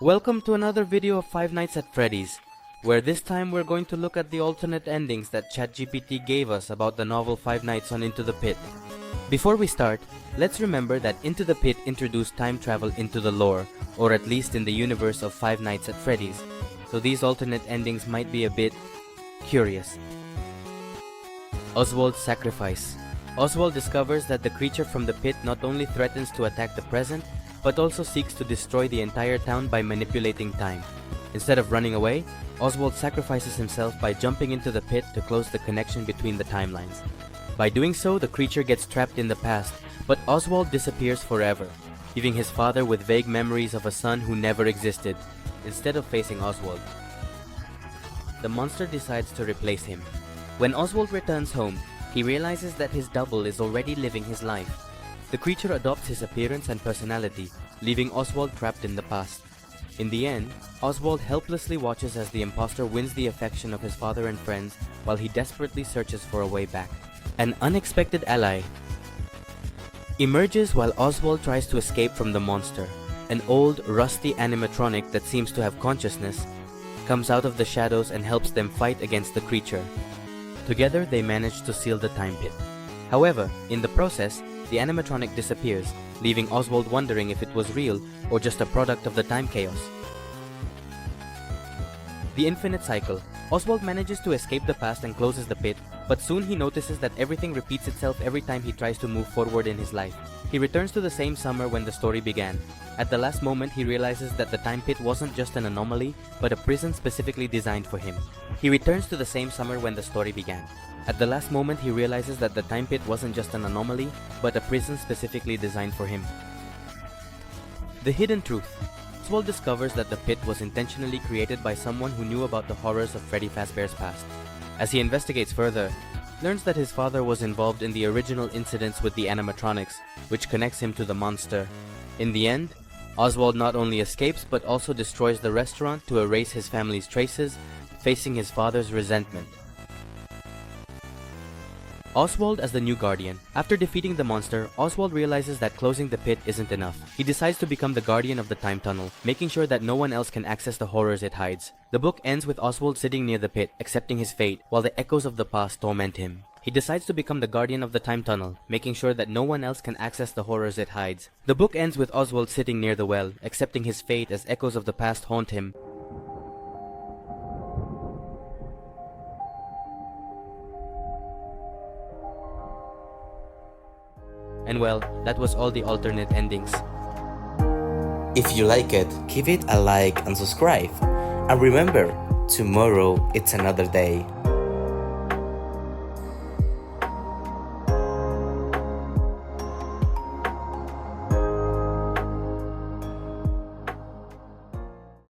Welcome to another video of Five Nights at Freddy's, where this time we're going to look at the alternate endings that ChatGPT gave us about the novel Five Nights on Into the Pit. Before we start, let's remember that Into the Pit introduced time travel into the lore, or at least in the universe of Five Nights at Freddy's, so these alternate endings might be a bit curious. Oswald's sacrifice. Oswald discovers that the creature from the pit not only threatens to attack the present, but also seeks to destroy the entire town by manipulating time. Instead of running away, Oswald sacrifices himself by jumping into the pit to close the connection between the timelines. By doing so, the creature gets trapped in the past, but Oswald disappears forever, leaving his father with vague memories of a son who never existed, instead of facing Oswald. The monster decides to replace him. When Oswald returns home, he realizes that his double is already living his life. The creature adopts his appearance and personality, leaving Oswald trapped in the past. In the end, Oswald helplessly watches as the imposter wins the affection of his father and friends while he desperately searches for a way back. An unexpected ally emerges while Oswald tries to escape from the monster. An old, rusty animatronic that seems to have consciousness comes out of the shadows and helps them fight against the creature. Together, they manage to seal the time pit. However, in the process, the animatronic disappears, leaving Oswald wondering if it was real or just a product of the time chaos. The infinite cycle. Oswald manages to escape the past and closes the pit, but soon he notices that everything repeats itself every time he tries to move forward in his life. He returns to the same summer when the story began. At the last moment, he realizes that the time pit wasn't just an anomaly, but a prison specifically designed for him. He returns to the same summer when the story began. At the last moment, he realizes that the time pit wasn't just an anomaly, but a prison specifically designed for him. The hidden truth. Oswald discovers that the pit was intentionally created by someone who knew about the horrors of Freddy Fazbear's past. As he investigates further, he learns that his father was involved in the original incidents with the animatronics, which connects him to the monster. In the end, Oswald not only escapes but also destroys the restaurant to erase his family's traces, facing his father's resentment. Oswald as the new guardian. After defeating the monster, Oswald realizes that closing the pit isn't enough. He decides to become the guardian of the time tunnel, making sure that no one else can access the horrors it hides. The book ends with Oswald sitting near the pit, accepting his fate, while the echoes of the past torment him. He decides to become the guardian of the time tunnel, making sure that no one else can access the horrors it hides. The book ends with Oswald sitting near the well, accepting his fate as echoes of the past haunt him. And well, that was all the alternate endings. If you like it, give it a like and subscribe. And remember, tomorrow it's another day.